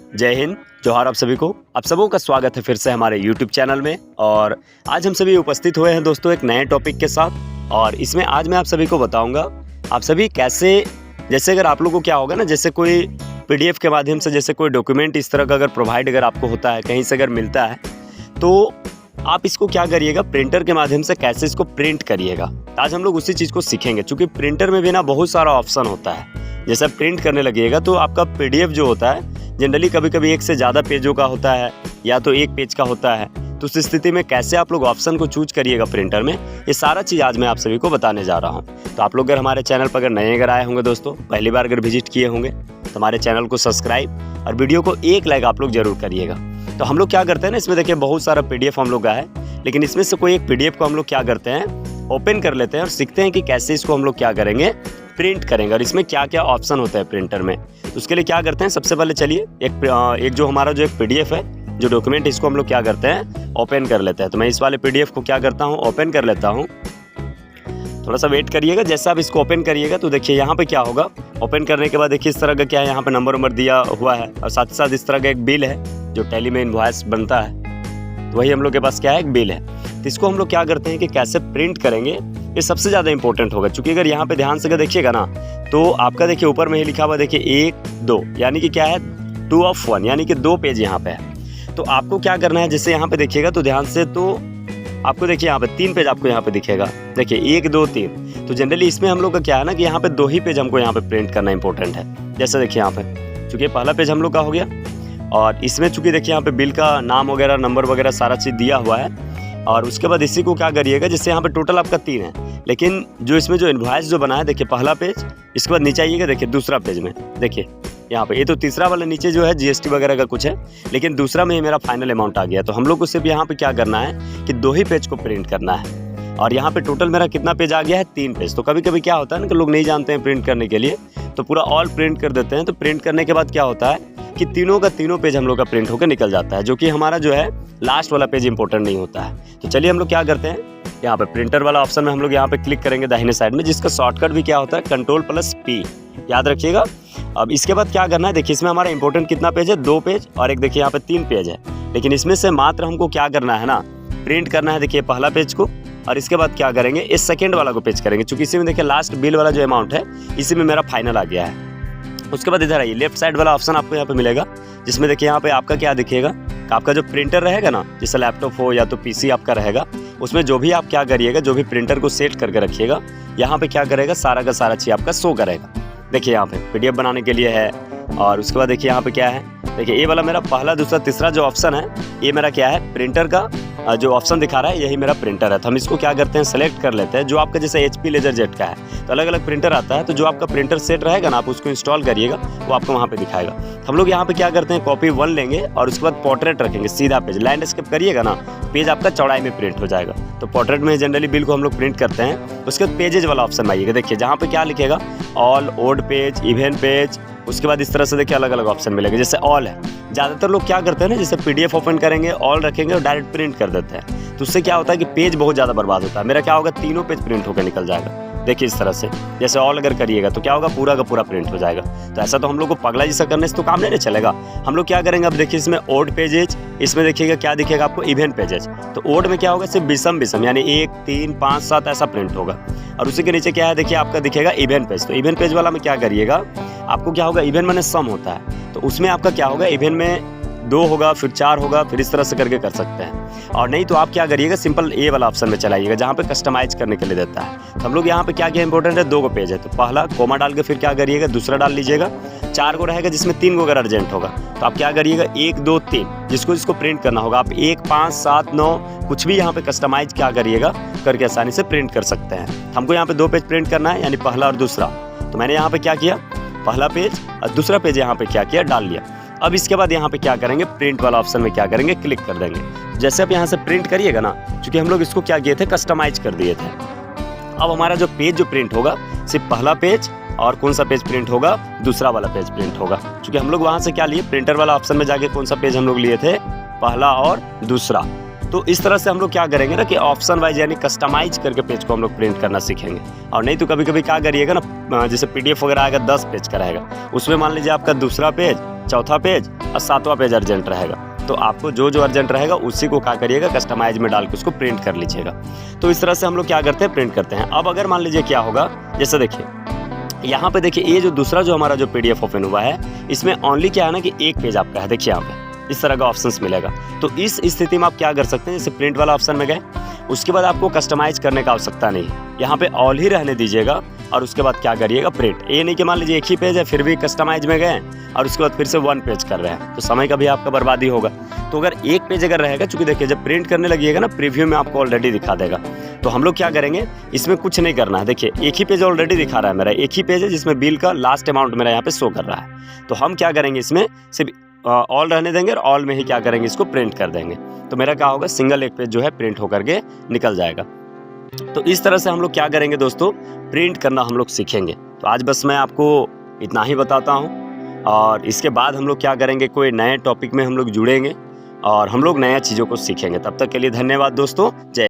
जय हिंद, जोहार आप सभी को। आप सबों का स्वागत है फिर से हमारे यूट्यूब चैनल में। और आज हम सभी उपस्थित हुए हैं दोस्तों एक नए टॉपिक के साथ। और इसमें आज मैं आप सभी को बताऊंगा आप सभी कैसे, जैसे अगर आप लोगों को क्या होगा ना, जैसे कोई पीडीएफ के माध्यम से जैसे कोई डॉक्यूमेंट इस तरह का अगर प्रोवाइड अगर आपको होता है, कहीं से अगर मिलता है, तो आप इसको क्या करिएगा, प्रिंटर के माध्यम से कैसे इसको प्रिंट करिएगा। आज हम लोग उसी चीज़ को सीखेंगे, क्योंकि प्रिंटर में भी ना बहुत सारा ऑप्शन होता है। जैसे आप प्रिंट करने लगिएगा तो आपका पीडीएफ जो होता है जनरली कभी कभी एक से ज़्यादा पेजों का होता है या तो एक पेज का होता है। तो उस स्थिति में कैसे आप लोग ऑप्शन को चूज करिएगा प्रिंटर में, ये सारा चीज़ आज मैं आप सभी को बताने जा रहा हूँ। तो आप लोग अगर हमारे चैनल पर अगर नए अगर आए होंगे दोस्तों, पहली बार अगर विजिट किए होंगे तो हमारे चैनल को सब्सक्राइब और वीडियो को एक लाइक आप लोग जरूर करिएगा। तो हम लोग क्या करते हैं ना, इसमें देखिए बहुत सारा पीडीएफ हम लोग का है, लेकिन इसमें से कोई एक पीडीएफ को हम लोग क्या करते हैं, ओपन कर लेते हैं और सीखते हैं कि कैसे इसको हम लोग क्या करेंगे, प्रिंट करेंगे और इसमें क्या क्या ऑप्शन होता है प्रिंटर में। तो उसके लिए क्या करते हैं, सबसे पहले चलिए एक जो हमारा जो एक पीडीएफ है, जो डॉक्यूमेंट, इसको हम लोग क्या करते हैं, ओपन कर लेते हैं। तो मैं इस वाले पीडीएफ को क्या करता हूँ, ओपन कर लेता हूँ। थोड़ा सा वेट करिएगा। जैसे आप इसको ओपन करिएगा तो देखिए यहाँ पे क्या होगा, ओपन करने के बाद देखिए इस तरह का क्या है, यहाँ पे नंबर दिया हुआ है और साथ ही साथ इस तरह का एक बिल है जो टैली में इनवॉइस बनता है। तो वही हम लोग के पास क्या है, एक बिल है। तो इसको हम लोग क्या करते हैं कि कैसे प्रिंट करेंगे, ये सबसे ज़्यादा इंपॉर्टेंट होगा। क्योंकि अगर यहाँ पे ध्यान से अगर देखिएगा ना, तो आपका देखिए ऊपर में ही लिखा हुआ देखिए 1 2, यानी कि क्या है 2 of 1, यानी कि 2 पेज यहाँ पे है। तो आपको क्या करना है, जैसे यहाँ पे देखिएगा तो ध्यान से, तो आपको देखिए यहाँ पे 3 पेज आपको यहाँ पे दिखेगा, देखिए 1 2 3। तो जनरली इसमें हम लोग का क्या है ना कि यहाँ पे 2 ही पेज हमको यहाँ पे प्रिंट करना इंपॉर्टेंट है। जैसे देखिए यहाँ पे चूँकि पहला पेज हम लोग का हो गया और इसमें चूँकि देखिए यहाँ पे बिल का नाम वगैरह, नंबर वगैरह सारा चीज़ दिया हुआ है। और उसके बाद इसी को क्या करिएगा, जैसे यहाँ पे टोटल आपका 3 है, लेकिन जो इसमें जो इनवॉइस जो बना है देखिए पहला पेज, इसके बाद नीचे आइएगा देखिए दूसरा पेज में, देखिए यहाँ पे ये तो तीसरा वाला नीचे जो है जीएसटी वगैरह का कुछ है, लेकिन दूसरा में ही मेरा फाइनल अमाउंट आ गया। तो हम लोग को सिर्फ यहाँ पे क्या करना है कि 2 ही पेज को प्रिंट करना है। और यहाँ पे टोटल मेरा कितना पेज आ गया है, 3 पेज। तो कभी कभी क्या होता है ना कि लोग नहीं जानते हैं प्रिंट करने के लिए, तो पूरा ऑल प्रिंट कर देते हैं। तो प्रिंट करने के बाद क्या होता है कि तीनों का तीनों पेज हम लोग का प्रिंट होकर निकल जाता है, जो कि हमारा जो है लास्ट वाला पेज इंपॉर्टेंट नहीं होता है। तो चलिए हम लोग क्या करते हैं, यहाँ पे प्रिंटर वाला ऑप्शन में हम लोग यहाँ पे क्लिक करेंगे दाहिने साइड में, जिसका शॉर्टकट भी क्या होता है, Ctrl+P, याद रखिएगा। अब इसके बाद क्या करना है, देखिए इसमें हमारा इंपॉर्टेंट कितना पेज है, 2 पेज, और एक देखिए यहाँ पे 3 पेज है। लेकिन इसमें से मात्र हमको क्या करना है ना, प्रिंट करना है देखिए पहला पेज को, और इसके बाद क्या करेंगे, इस सेकेंड वाला को पेज करेंगे। चूँकि इसी में देखिए लास्ट बिल वाला जो अमाउंट है, इसी में मेरा फाइनल आ गया है। उसके बाद इधर आइए, लेफ्ट साइड वाला ऑप्शन आपको यहाँ पे मिलेगा, जिसमें देखिए यहाँ पे आपका क्या दिखेगा, आपका जो प्रिंटर रहेगा ना, जैसे लैपटॉप हो या तो पीसी आपका रहेगा, उसमें जो भी आप क्या करिएगा, जो भी प्रिंटर को सेट करके रखिएगा, यहाँ पे क्या करेगा, सारा का सारा चीज़ आपका शो करेगा। देखिए यहाँ पे पीडीएफ बनाने के लिए है। और उसके बाद देखिए यहाँ पे क्या है, देखिए ये वाला मेरा पहला दूसरा तीसरा जो ऑप्शन है, ये मेरा क्या है, प्रिंटर का जो ऑप्शन दिखा रहा है, यही मेरा प्रिंटर है। तो हम इसको क्या करते हैं, सेलेक्ट कर लेते हैं। जो आपका जैसे HP LaserJet का है, तो अलग अलग प्रिंटर आता है, तो जो आपका प्रिंटर सेट रहेगा ना, आप उसको इंस्टॉल करिएगा, वो आपको वहाँ पे दिखाएगा। हम लोग यहाँ पे क्या करते हैं, कॉपी 1 लेंगे और उसके बाद पोर्ट्रेट रखेंगे, सीधा पेज। लैंडस्केप करिएगा ना, पेज आपका चौड़ाई में प्रिंट हो जाएगा। तो पोर्ट्रेट में जनरली बिल को हम लोग प्रिंट करते हैं। उसके बाद पेजेज वाला ऑप्शन में आइएगा, देखिए जहाँ पे क्या लिखेगा, all, odd page, even page. उसके बाद इस तरह से देखिए अलग अलग ऑप्शन मिलेंगे। जैसे ऑल है, ज़्यादातर लोग क्या करते हैं ना, जैसे पीडीएफ ओपन करेंगे, ऑल रखेंगे और डायरेक्ट प्रिंट कर देते हैं। तो उससे क्या होता है कि पेज बहुत ज़्यादा बर्बाद होता है। मेरा क्या होगा, तीनों पेज प्रिंट होकर निकल जाएगा। देखिए इस तरह से, जैसे ऑल अगर करिएगा तो क्या होगा, पूरा का पूरा प्रिंट हो जाएगा। तो ऐसा तो हम लोग को पगला जैसा करने से तो काम नहीं चलेगा। हम लोग क्या करेंगे, अब देखिए इसमें ओड पेजेज, इसमें देखिएगा क्या दिखेगा आपको, इवेंट पेजेज। तो ओड में क्या होगा, सिर्फ विषम यानी 1 3 5 7 ऐसा प्रिंट होगा। और उसी के नीचे क्या है, देखिए आपका दिखेगा इवेंट पेज। तो इवेंट पेज वाला में क्या करिएगा, आपको क्या होगा, इवेंट माने सम होता है, तो उसमें आपका क्या होगा, इवेंट में 2 होगा, फिर 4 होगा, फिर इस तरह से करके कर सकते हैं। और नहीं तो आप क्या करिएगा, सिंपल ए वाला ऑप्शन में चलाइएगा, जहाँ पे कस्टमाइज करने के लिए देता है। तो हम लोग यहाँ पे क्या क्या इंपॉर्टेंट है, 2 को पेज है, तो पहला कोमा डाल के फिर क्या करिएगा, दूसरा डाल लीजिएगा। 4 को रहेगा, जिसमें 3 को अगर अर्जेंट होगा, तो आप क्या करिएगा, 1 2 3, जिसको प्रिंट करना होगा आप 1 5 7 9 कुछ भी यहाँ पे कस्टमाइज क्या करिएगा करके आसानी से प्रिंट कर सकते हैं। हमको यहाँ पे 2 पेज प्रिंट करना है, यानी पहला और दूसरा। तो मैंने यहाँ पे क्या किया, पहला पेज और दूसरा पेज यहाँ पे क्या किया, डाल लिया। अब इसके बाद यहाँ पे क्या करेंगे, प्रिंट वाला ऑप्शन में क्या करेंगे, क्लिक कर देंगे। जैसे आप यहाँ से प्रिंट करिएगा ना, क्योंकि हम लोग इसको क्या किए थे, कस्टमाइज कर दिए थे। अब हमारा जो पेज जो प्रिंट होगा, सिर्फ पहला पेज और कौन सा पेज प्रिंट होगा, दूसरा वाला पेज प्रिंट होगा। क्योंकि हम लोग वहाँ से क्या लिए, प्रिंटर वाला ऑप्शन में जाके कौन सा पेज हम लोग लिए थे, पहला और दूसरा। तो इस तरह से हम लोग क्या करेंगे ना कि ऑप्शन वाइज यानी कस्टमाइज करके पेज को हम लोग प्रिंट करना सीखेंगे। और नहीं तो कभी कभी क्या करिएगा ना, जैसे पीडीएफ वगैरह आएगा 10 पेज का रहेगा, उसमें मान लीजिए आपका दूसरा पेज चौथा पेज और 7वां पेज अर्जेंट रहेगा। तो आपको जो जो अर्जेंट रहेगा उसी को क्या करिएगा, कस्टमाइज में डाल के उसको प्रिंट कर लीजिएगा। तो इस तरह से हम लोग क्या करते हैं, प्रिंट करते हैं। अब अगर मान लीजिए क्या होगा, जैसे देखिए यहाँ पे देखिए ये जो दूसरा जो हमारा जो PDF ओपन हुआ है, इसमें ओनली क्या है ना कि एक पेज आपका है। देखिए यहाँ पे इस तरह का ऑप्शंस मिलेगा। तो इस स्थिति में आप क्या कर सकते हैं, जैसे प्रिंट वाला ऑप्शन में गए, उसके बाद आपको कस्टमाइज करने का आवश्यकता नहीं है, यहाँ पे ऑल ही रहने दीजिएगा और उसके बाद क्या करिएगा, प्रिंट। ये नहीं कि मान लीजिए एक ही पेज है फिर भी कस्टमाइज में गए और उसके बाद फिर से 1 पेज कर रहे हैं, तो समय का भी आपका बर्बादी होगा। तो अगर एक पेज अगर रहेगा, चूंकि देखिए जब प्रिंट करने लगिएगा ना, प्रीव्यू में आपको ऑलरेडी दिखा देगा। तो हम लोग क्या करेंगे, इसमें कुछ नहीं करना है। देखिए एक ही पेज ऑलरेडी दिखा रहा है, मेरा एक ही पेज है जिसमें बिल का लास्ट अमाउंट मेरा यहाँ पे शो कर रहा है। तो हम क्या करेंगे, इसमें सिर्फ ऑल रहने देंगे और ऑल में ही क्या करेंगे, इसको प्रिंट कर देंगे। तो मेरा क्या होगा, सिंगल एक पेज जो है प्रिंट होकर के निकल जाएगा। तो इस तरह से हम लोग क्या करेंगे दोस्तों, प्रिंट करना हम लोग सीखेंगे। तो आज बस मैं आपको इतना ही बताता हूँ, और इसके बाद हम लोग क्या करेंगे, कोई नए टॉपिक में हम लोग जुड़ेंगे और हम लोग नया चीज़ों को सीखेंगे। तब तक के लिए धन्यवाद दोस्तों, जय।